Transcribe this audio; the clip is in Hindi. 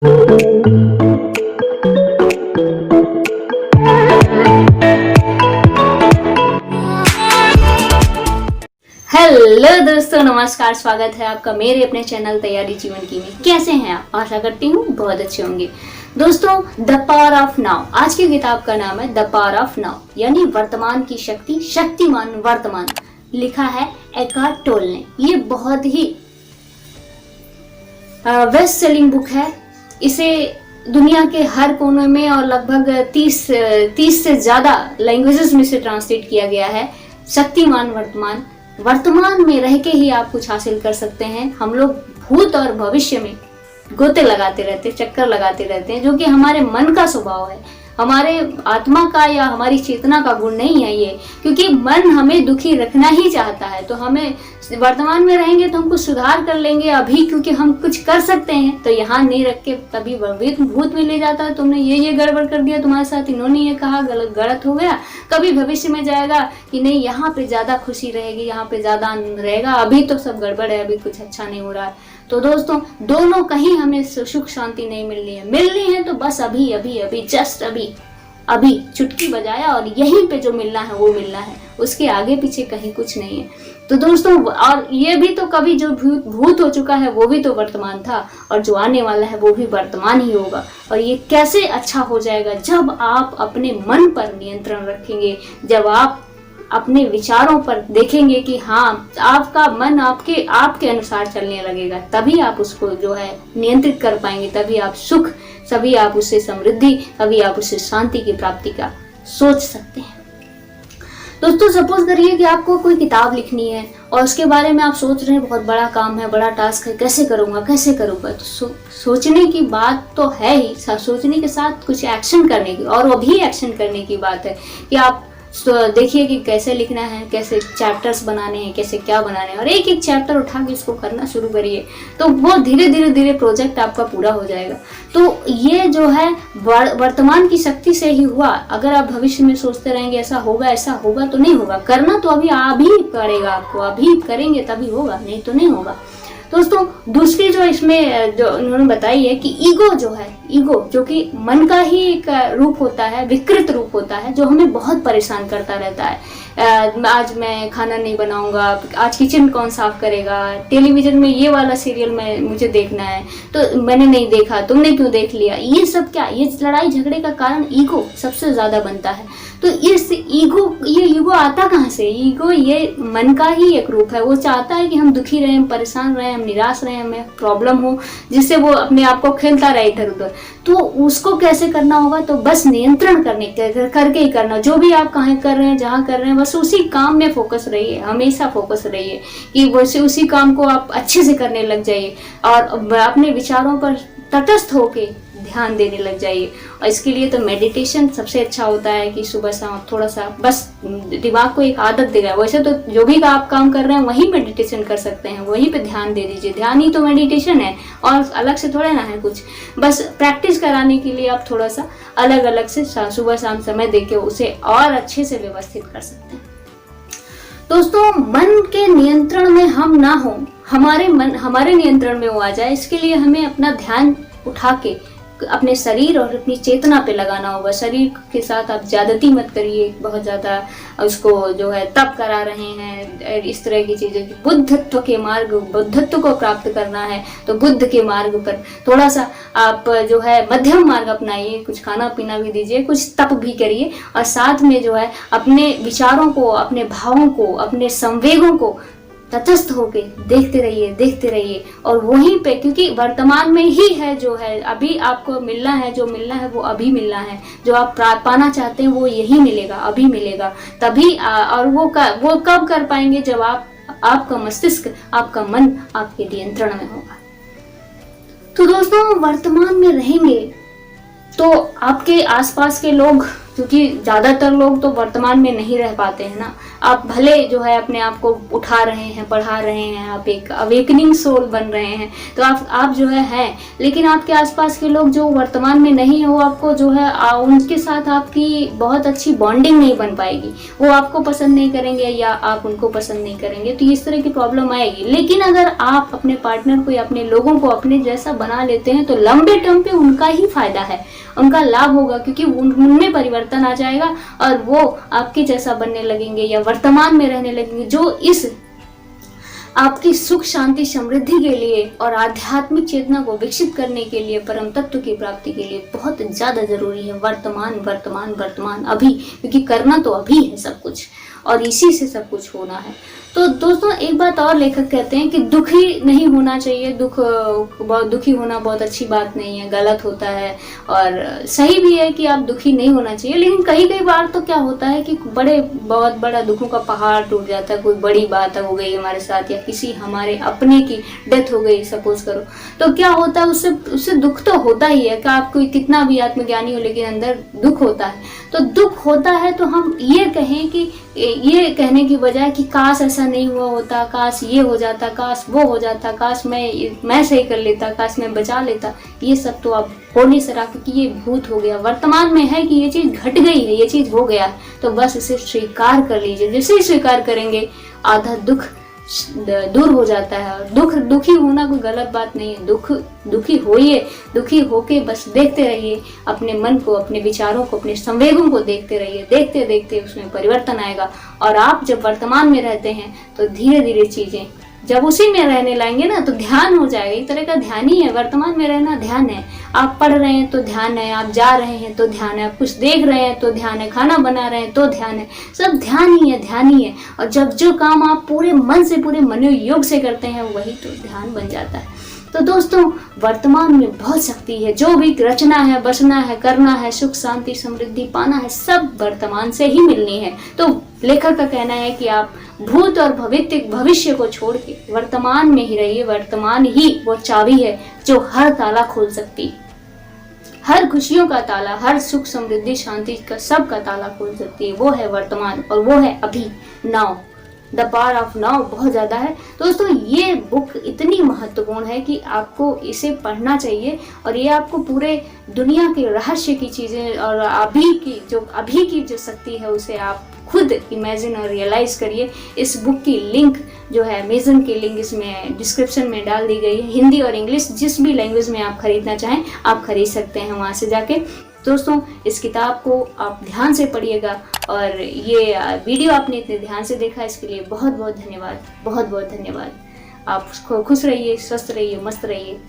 हेलो दोस्तों, नमस्कार। स्वागत है आपका मेरे अपने चैनल तैयारी जीवन की में। कैसे हैं आप? आशा करती हूँ बहुत अच्छे होंगे। दोस्तों, द पावर ऑफ नाउ, आज की किताब का नाम है द पावर ऑफ नाउ, यानी वर्तमान की शक्ति, शक्तिमान वर्तमान। लिखा है एकार्ट टोल ने। ये बहुत ही बेस्ट सेलिंग बुक है। इसे दुनिया के हर कोने में और लगभग 30 से ज्यादा लैंग्वेजेस में से ट्रांसलेट किया गया है। शक्तिमान वर्तमान, वर्तमान में रह के ही आप कुछ हासिल कर सकते हैं। हम लोग भूत और भविष्य में गोते लगाते रहते, चक्कर लगाते रहते हैं, जो कि हमारे मन का स्वभाव है, हमारे आत्मा का या हमारी चेतना का गुण नहीं है ये। क्योंकि मन हमें दुखी रखना ही चाहता है, तो हमें वर्तमान में रहेंगे तो हम कुछ सुधार कर लेंगे अभी, क्योंकि हम कुछ कर सकते हैं। तो यहाँ नहीं रख के तभी भूत में ले जाता है, तुमने ये गड़बड़ कर दिया, तुम्हारे साथ इन्होंने ये कहा, गलत हो गया। कभी भविष्य में जाएगा कि नहीं, यहाँ पे ज्यादा खुशी रहेगी, यहाँ पे ज्यादा आनंद रहेगा, अभी तो सब गड़बड़ है, अभी कुछ अच्छा नहीं हो रहा है। तो दोस्तों, दोनों कहीं हमें सुख शांति नहीं मिलनी है तो बस अभी अभी अभी जस्ट अभी चुटकी बजाया और यहीं पे जो मिलना है वो मिलना है, उसके आगे पीछे कहीं कुछ नहीं है। तो दोस्तों, और ये भी तो कभी जो भूत हो चुका है वो भी तो वर्तमान था, और जो आने वाला है वो भी वर्तमान ही होगा। और ये कैसे अच्छा हो जाएगा? जब आप अपने मन पर नियंत्रण रखेंगे, जब आप अपने विचारों पर देखेंगे कि हाँ, आपका मन आपके अनुसार चलने लगेगा, तभी आप उसको जो है नियंत्रित कर पाएंगे। तभी आप सुख, तभी आप उससे समृद्धि, तभी आप उससे शांति की प्राप्ति का सोच सकते हैं। दोस्तों, सपोज करिए कि आपको कोई किताब लिखनी है और उसके बारे में आप सोच रहे हैं बहुत बड़ा काम है, बड़ा टास्क है, कैसे करूंगा। तो सोचने की बात तो है ही, सोचने के साथ कुछ एक्शन करने की, और वो भी एक्शन करने की बात है कि आप देखिए कि कैसे लिखना है, कैसे चैप्टर्स बनाने हैं, कैसे क्या बनाने हैं, और एक एक चैप्टर उठा के इसको करना शुरू करिए, तो वो धीरे धीरे प्रोजेक्ट आपका पूरा हो जाएगा। तो ये जो है वर्तमान की शक्ति से ही हुआ। अगर आप भविष्य में सोचते रहेंगे ऐसा होगा तो नहीं होगा। करना तो अभी पड़ेगा आपको, अभी करेंगे तभी होगा, नहीं तो नहीं होगा। दोस्तों, दूसरी जो इसमें जो उन्होंने बताई है कि ईगो जो कि मन का ही एक रूप होता है, विकृत रूप होता है, जो हमें बहुत परेशान करता रहता है। आज मैं खाना नहीं बनाऊंगा, आज किचन कौन साफ करेगा, टेलीविजन में ये वाला सीरियल मुझे देखना है, तो मैंने नहीं देखा, तुमने क्यों देख लिया। ये सब क्या, ये लड़ाई झगड़े का कारण ईगो सबसे ज्यादा बनता है। तो ये ईगो आता कहाँ से? ईगो ये मन का ही एक रूप है। वो चाहता है कि हम दुखी रहें, हम परेशान रहें, हम निराश रहें, हमें प्रॉब्लम हो, जिससे वो अपने आप को खेलता रहे इधर उधर। तो उसको कैसे करना होगा? तो बस नियंत्रण करके ही करना। जो भी आप कहाँ कर रहे हैं, जहाँ कर रहे हैं, बस उसी काम में फोकस रहिए, हमेशा फोकस रहिए कि वैसे उसी काम को आप अच्छे से करने लग जाइए, और अपने विचारों पर तटस्थ होके ध्यान देने लग जाइए। और इसके लिए तो मेडिटेशन सबसे अच्छा होता है कि सुबह शाम थोड़ा सा बस दिमाग को एक आदत देगा। वैसे तो जो भी आप काम कर रहे हैं वहीं मेडिटेशन कर सकते हैं, वहीं पे ध्यान दे दीजिए। ध्यान ही तो मेडिटेशन है, और अलग से थोड़ा ना है कुछ। बस प्रैक्टिस कराने के लिए आप थोड़ा सा अलग अलग से सुबह शाम समय देके उसे और अच्छे से व्यवस्थित कर सकते हैं। दोस्तों, मन के नियंत्रण में हम ना हो, हमारे नियंत्रण में वो आ जाए, इसके लिए हमें अपना ध्यान उठा के अपने शरीर और अपनी चेतना पे लगाना होगा। शरीर के साथ आप ज्यादती मत करिए, बहुत ज्यादा उसको जो है तप करा रहे हैं, इस तरह की चीजें। बुद्धत्व को प्राप्त करना है तो बुद्ध के मार्ग पर थोड़ा सा आप जो है मध्यम मार्ग अपनाइए। कुछ खाना पीना भी दीजिए, कुछ तप भी करिए, और साथ में जो है अपने विचारों को, अपने भावों को, अपने संवेगों को तटस्थ होके देखते रहिए। और वहीं पे, क्योंकि वर्तमान में ही है जो है, अभी आपको मिलना है, जो मिलना है वो अभी मिलना है, जो आप पाना चाहते हैं वो यही मिलेगा, अभी मिलेगा। तभी और वो कब कर पाएंगे? जब आपका मस्तिष्क, आपका मन आपके नियंत्रण में होगा। तो दोस्तों, वर्तमान में रहेंगे तो आपके आसपास के लोग क्योंकि ज़्यादातर लोग तो वर्तमान में नहीं रह पाते हैं ना। आप भले जो है अपने आप को उठा रहे हैं, पढ़ा रहे हैं, आप एक अवेकनिंग सोल बन रहे हैं, तो आप जो है हैं, लेकिन आपके आसपास के लोग जो वर्तमान में नहीं है वो आपको जो है उनके साथ आपकी बहुत अच्छी बॉन्डिंग नहीं बन पाएगी, वो आपको पसंद नहीं करेंगे या आप उनको पसंद नहीं करेंगे, तो इस तरह की प्रॉब्लम आएगी। लेकिन अगर आप अपने पार्टनर को या अपने लोगों को अपने जैसा बना लेते हैं तो लंबे टर्म पे उनका ही फायदा है, उनका लाभ होगा, क्योंकि उनमें परिवर्तन आ जाएगा और वो आपके जैसा बनने लगेंगे या वर्तमान में रहने लगेंगे, जो इस आपकी सुख शांति समृद्धि के लिए और आध्यात्मिक चेतना को विकसित करने के लिए, परम तत्व की प्राप्ति के लिए बहुत ज्यादा जरूरी है। वर्तमान वर्तमान वर्तमान अभी, क्योंकि करना तो अभी है सब कुछ और इसी से सब कुछ होना है। तो दोस्तों एक बात और लेखक कहते हैं कि दुखी नहीं होना चाहिए, दुखी होना बहुत अच्छी बात नहीं है, गलत होता है और सही भी है कि आप दुखी नहीं होना चाहिए। लेकिन कई बार तो क्या होता है कि बहुत बड़ा दुखों का पहाड़ टूट जाता है, कोई बड़ी बात हो गई हमारे साथ या किसी हमारे अपने की डेथ हो गई सपोज करो, तो क्या होता है उससे दुख तो होता ही है कि आप कोई कितना भी आत्मज्ञानी हो लेकिन अंदर दुख होता है। तो दुख होता है तो हम ये कहें कि ये कहने की बजाय कि काश ऐसा नहीं हुआ होता, काश ये हो जाता, काश वो हो जाता, काश मैं सही कर लेता, काश मैं बचा लेता, ये सब तो आप हो नहीं सका क्योंकि ये भूत हो गया। वर्तमान में है कि ये चीज घट गई है, ये चीज हो गया, तो बस इसे स्वीकार कर लीजिए। जैसे ही स्वीकार करेंगे आधा दुख दूर हो जाता है। और दुखी होना कोई गलत बात नहीं है, दुखी होइए, दुखी होके बस देखते रहिए अपने मन को, अपने विचारों को, अपने संवेगों को देखते रहिए। देखते देखते उसमें परिवर्तन आएगा और आप जब वर्तमान में रहते हैं तो धीरे धीरे चीजें जब उसी में रहने लाएंगे ना तो ध्यान हो जाएगा। एक तरह का ध्यान ही है, वर्तमान में रहना ध्यान है। आप पढ़ रहे हैं तो ध्यान है, आप जा रहे हैं तो ध्यान है, आप कुछ देख रहे हैं तो ध्यान है, खाना बना रहे हैं तो ध्यान है, सब ध्यान ही है, ध्यान ही है। और जब जो काम आप पूरे मन से, पूरे मनोयोग से करते हैं वही तो ध्यान बन जाता है। तो दोस्तों वर्तमान में बहुत शक्ति है, जो भी रचना है, बसना है, करना है, सुख शांति समृद्धि पाना है, सब वर्तमान से ही मिलनी है। तो लेखक का कहना है कि आप भूत और भविष्य को छोड़ के वर्तमान में ही रहिए। वर्तमान ही वो चाबी है जो हर ताला खोल सकती है, हर खुशियों का ताला, हर सुख समृद्धि शांति का सब का ताला खोल सकती है। वो है वर्तमान और वो है अभी, now. The power of now बहुत ज्यादा है। दोस्तों ये बुक इतनी महत्वपूर्ण है कि आपको इसे पढ़ना चाहिए और ये आपको पूरे दुनिया के रहस्य की चीजें और अभी की जो शक्ति है उसे आप खुद इमेजिन और रियलाइज करिए। इस बुक की लिंक जो है, अमेजन की लिंक इसमें डिस्क्रिप्शन में डाल दी गई है। हिंदी और इंग्लिश जिस भी लैंग्वेज में आप खरीदना चाहें आप खरीद सकते हैं वहाँ से जाके। दोस्तों इस किताब को आप ध्यान से पढ़िएगा और ये वीडियो आपने इतने ध्यान से देखा इसके लिए बहुत बहुत धन्यवाद, बहुत बहुत धन्यवाद। आप खुश रहिए, स्वस्थ रहिए, मस्त रहिए।